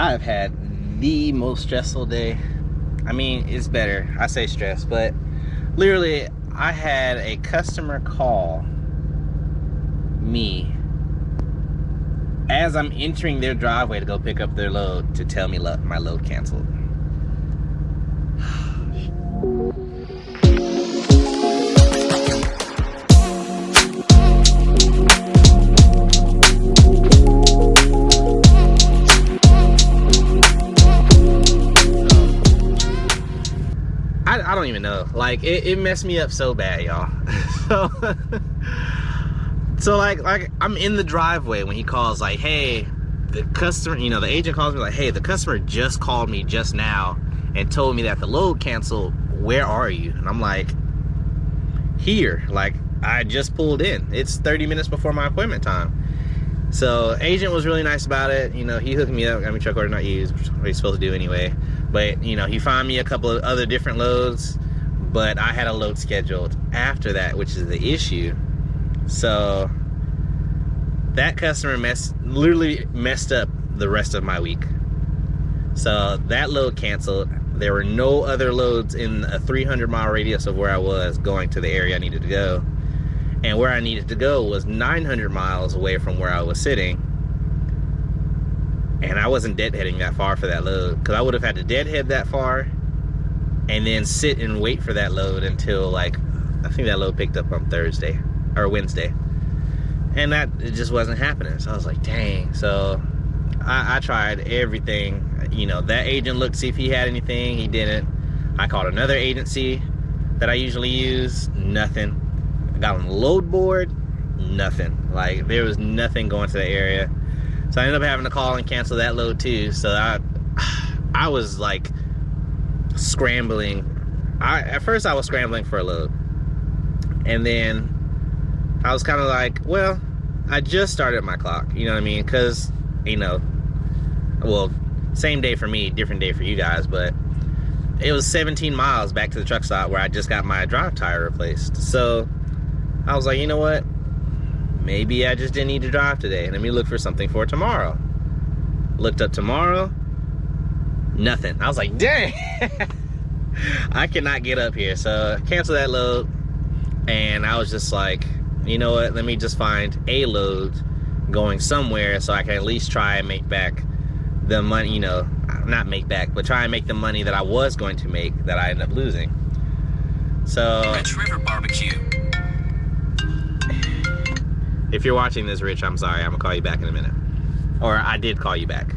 I've had the most stressful day. I mean, it's better. I say stress, but literally, I had a customer call me as I'm entering their driveway to go pick up their load to tell me my load canceled. I don't even know. Like, it messed me up so bad, y'all. So like I'm in the driveway when he calls, like, hey, the customer, you know, the agent calls me like, hey, the customer just called me just now and told me that the load canceled. Where are you? And I'm like, here. Like, I just pulled in. It's 30 minutes before my appointment time. So agent was really nice about it. You know, he hooked me up, got me truck order not used, which is what he's supposed to do anyway. But, you know, he found me a couple of other different loads, but I had a load scheduled after that, which is the issue. So that customer literally messed up the rest of my week. So that load canceled. There were no other loads in a 300-mile radius of where I was going to the area I needed to go. And where I needed to go was 900 miles away from where I was sitting. And I wasn't deadheading that far for that load, because I would have had to deadhead that far and then sit and wait for that load until, like, I think that load picked up on Thursday or Wednesday. And it just wasn't happening. So I was like, dang. So I tried everything. You know, that agent looked to see if he had anything. He didn't. I called another agency that I usually use. Nothing. I got on the load board. Nothing. Like, there was nothing going to the area. So I ended up having to call and cancel that load too. So I was like scrambling. At first I was scrambling for a load. And then I was kind of like, well, I just started my clock. You know what I mean? Because, you know, well, same day for me, different day for you guys. But it was 17 miles back to the truck stop where I just got my drive tire replaced. So I was like, you know what? Maybe I just didn't need to drive today. Let me look for something for tomorrow. Looked up tomorrow. Nothing. I was like, dang. I cannot get up here. So cancel that load. And I was just like, you know what? Let me just find a load going somewhere so I can at least try and make back the money, you know, not make back, but try and make the money that I was going to make that I ended up losing. So Rich River Barbecue. If you're watching this, Rich, I'm sorry. I'm gonna call you back in a minute. Or I did call you back.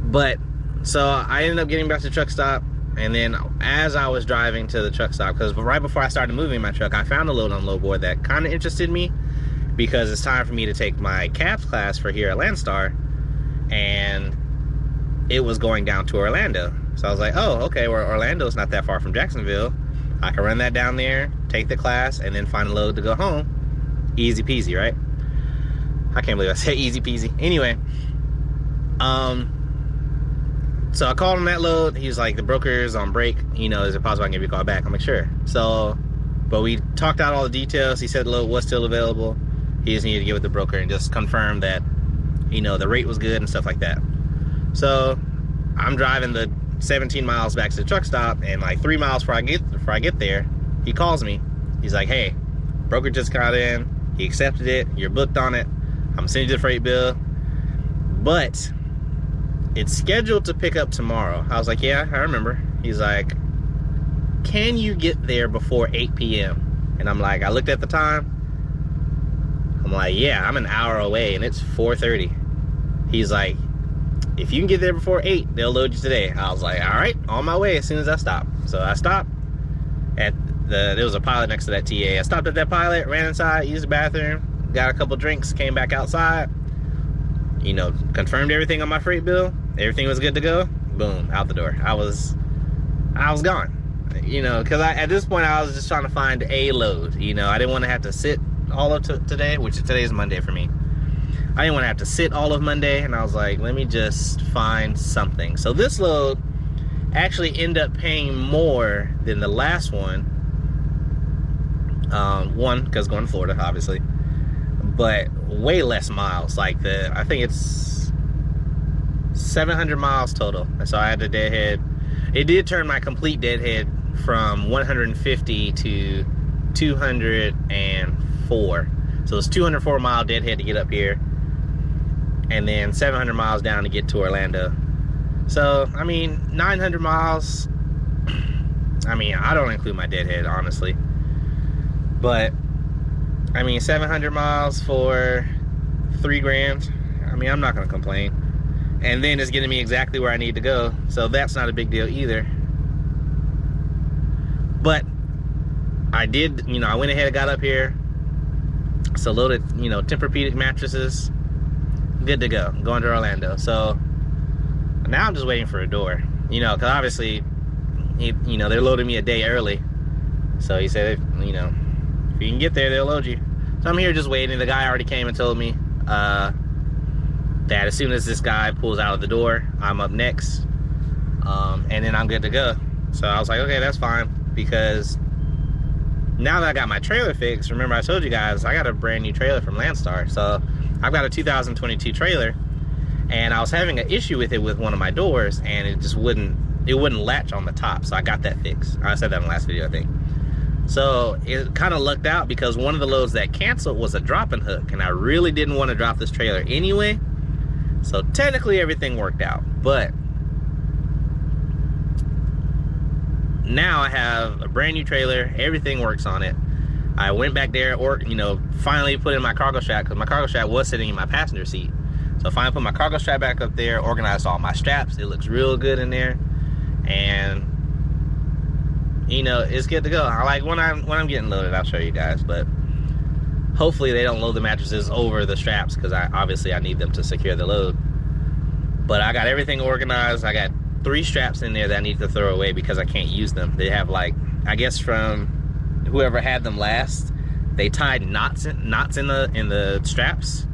But so I ended up getting back to the truck stop, and then as I was driving to the truck stop, because right before I started moving my truck, I found a load on load board that kind of interested me, because it's time for me to take my cabs class for here at Landstar, and it was going down to Orlando. So I was like, oh, okay, well, Orlando's not that far from Jacksonville. I can run that down there, take the class, and then find a load to go home. Easy peasy, right? I can't believe I said easy peasy. Anyway, so I called him that load. He was like, the broker's on break. You know, is it possible I can give you a call back? I'm like, sure. So, but we talked out all the details. He said the load was still available. He just needed to get with the broker and just confirm that, you know, the rate was good and stuff like that. So I'm driving the 17 miles back to the truck stop, and like 3 miles before I get there, he calls me. He's like, hey, broker just got in, he accepted it, you're booked on it, I'm sending you the freight bill, but it's scheduled to pick up tomorrow. I was like, yeah, I remember. He's like, can you get there before 8 p.m.? And I'm like, I looked at the time, I'm like, yeah, I'm an hour away and it's 4:30. He's like, if you can get there before 8, they'll load you today. I was like, all right, on my way as soon as I stop. So I stopped at there was a pilot next to that TA. I stopped at that pilot, ran inside, used the bathroom, got a couple drinks, came back outside, you know, confirmed everything on my freight bill. Everything was good to go. Boom, out the door. I was gone. You know, because at this point I was just trying to find a load. You know, I didn't want to have to sit all of today, which today is Monday for me. I didn't want to have to sit all of Monday, and I was like, let me just find something. So this load actually ended up paying more than the last one. One, because going to Florida, obviously, but way less miles. Like I think it's 700 miles total. And so I had to deadhead. It did turn my complete deadhead from 150 to 204. So it's 204 mile deadhead to get up here, and then 700 miles down to get to Orlando. So, I mean, 900 miles, I mean, I don't include my deadhead, honestly. But, I mean, 700 miles for 3 grand, I mean, I'm not gonna complain. And then it's getting me exactly where I need to go, so that's not a big deal either. But I did, you know, I went ahead and got up here. So loaded, you know, Tempur-Pedic mattresses, good to go, going to Orlando. So now I'm just waiting for a door, you know, because obviously, you know, they're loading me a day early. So he said, you know, if you can get there, they'll load you. So I'm here just waiting. The guy already came and told me that as soon as this guy pulls out of the door, I'm up next, and then I'm good to go. So I was like, okay, that's fine, because now that I got my trailer fixed, remember I told you guys I got a brand new trailer from Landstar. So I've got a 2022 trailer, and I was having an issue with it with one of my doors, and it just wouldn't latch on the top. So I got that fixed. I said that in the last video, I think. So it kind of lucked out, because one of the loads that canceled was a dropping hook, and I really didn't want to drop this trailer anyway. So technically everything worked out, but now I have a brand new trailer, everything works on it. I went back there, or, you know, finally put in my cargo strap, because my cargo strap was sitting in my passenger seat. So finally put my cargo strap back up there, organized all my straps. It looks real good in there, and you know, it's good to go. I like when I'm getting loaded, I'll show you guys, but hopefully they don't load the mattresses over the straps, because obviously I need them to secure the load. But I got everything organized. I got 3 straps in there that I need to throw away because I can't use them. They have, like, I guess from whoever had them last, they tied knots in the straps,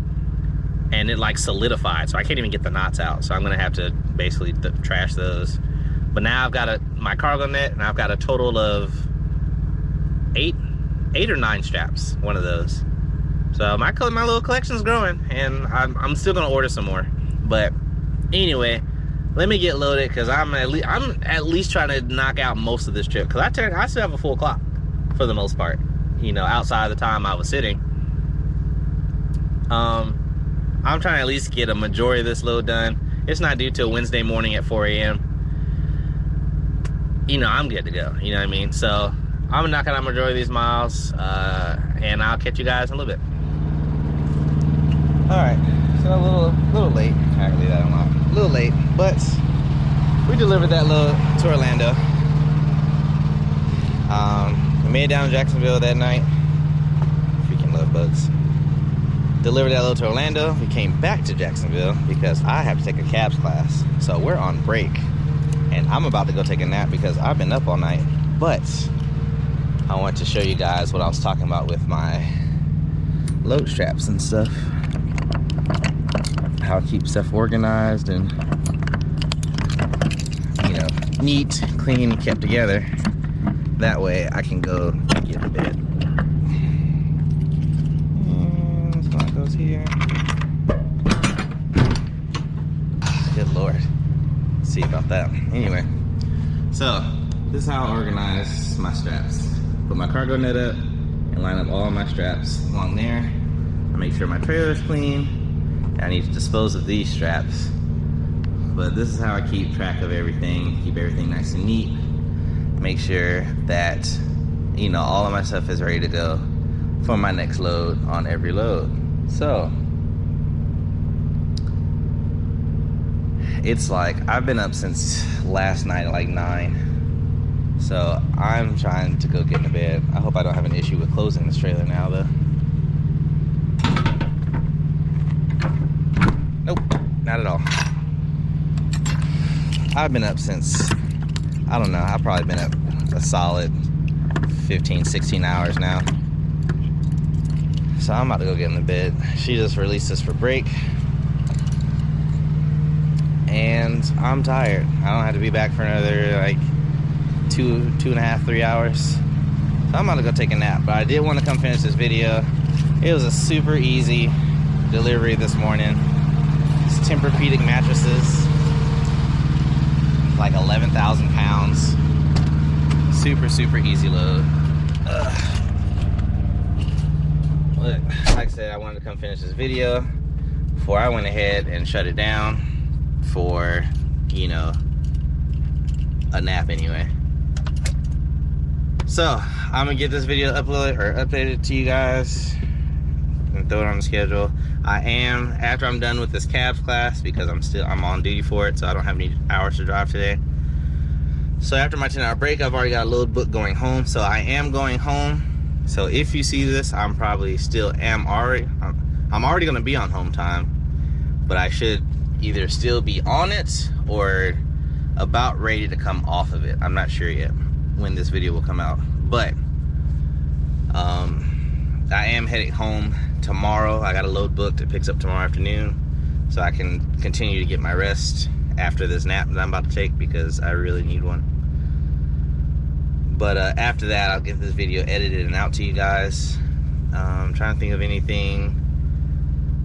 and it like solidified, so I can't even get the knots out. So I'm gonna have to basically trash those. But now I've got my cargo net, and I've got a total of 8 or 9 straps, one of those. So my little collection's growing, and I'm still gonna order some more. But anyway, let me get loaded, because I'm at least trying to knock out most of this trip, because I still have a full clock for the most part, you know, outside of the time I was sitting. I'm trying to at least get a majority of this load done. It's not due till Wednesday morning at 4 a.m. You know, I'm good to go, you know what I mean? So I'm knocking out a majority of these miles, and I'll catch you guys in a little bit. All right, so a little late. I can leave that unlocked. A little late, but we delivered that load to Orlando. We made it down to Jacksonville that night. Freaking love bugs. Delivered that load to Orlando. We came back to Jacksonville because I have to take a cabs class. So we're on break, and I'm about to go take a nap because I've been up all night. But I want to show you guys what I was talking about with my load straps and stuff. How I keep stuff organized and, you know, neat, clean, kept together. That way I can go get to bed. And this one goes here. Good Lord. Let's see about that. Anyway, so this is how I organize my straps. Put my cargo net up and line up all my straps along there. I make sure my trailer's clean. I need to dispose of these straps. But this is how I keep track of everything, keep everything nice and neat. Make sure that, you know, all of my stuff is ready to go for my next load on every load. So it's like I've been up since last night at like 9. So I'm trying to go get into bed. I hope I don't have an issue with closing this trailer now though. Nope, not at all. I've been up since, I don't know, I've probably been up a solid 15, 16 hours now. So I'm about to go get in the bed. She just released us for break. And I'm tired. I don't have to be back for another like 2.5, 3 hours. So I'm about to go take a nap. But I did want to come finish this video. It was a super easy delivery this morning. It's Tempur-Pedic mattresses. like 11,000 pounds. Super easy load. Look, like I said, I wanted to come finish this video before I went ahead and shut it down for, you know, a nap anyway. So I'm gonna get this video updated to you guys and throw it on the schedule. I am, after I'm done with this cabs class, because I'm on duty for it, so I don't have any hours to drive today. So after my 10-hour break, I've already got a load book going home. So I am going home. So if you see this, I'm probably I'm already gonna be on home time, but I should either still be on it or about ready to come off of it. I'm not sure yet when this video will come out, but I am heading home tomorrow. I got a load booked that picks up tomorrow afternoon, so I can continue to get my rest after this nap that I'm about to take, because I really need one. But after that, I'll get this video edited and out to you guys. I'm trying to think of anything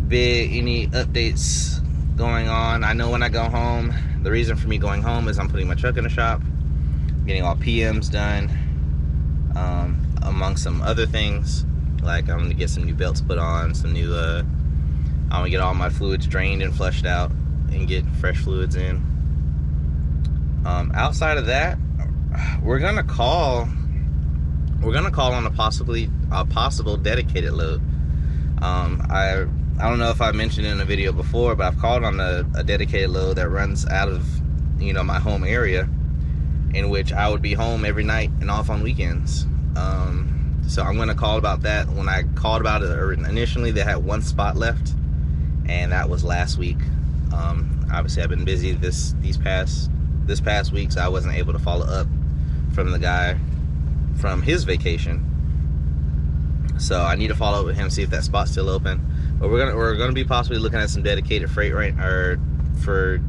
big, any updates going on. I know when I go home, the reason for me going home is I'm putting my truck in the shop, getting all PMs done, among some other things. Like I'm gonna get some new belts put on, some new, I'm gonna get all my fluids drained and flushed out and get fresh fluids in. Outside of that, we're gonna call on a possible dedicated load. I don't know if I mentioned it in a video before, but I've called on a dedicated load that runs out of, you know, my home area, in which I would be home every night and off on weekends. So I'm gonna call about that. When I called about it initially, they had one spot left, and that was last week. Obviously I've been busy this past week, so I wasn't able to follow up from the guy from his vacation. So I need to follow up with him, see if that spot's still open. But we're gonna be possibly looking at some dedicated freight for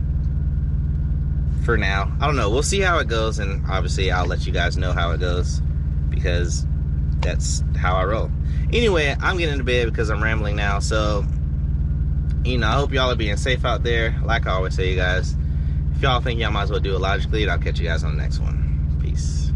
now. I don't know. We'll see how it goes, and obviously I'll let you guys know how it goes, because that's how I roll. Anyway, I'm getting into bed because I'm rambling now. So, you know, I hope y'all are being safe out there. Like I always say, you guys, if y'all think y'all might as well do it logically, and I'll catch you guys on the next one. Peace.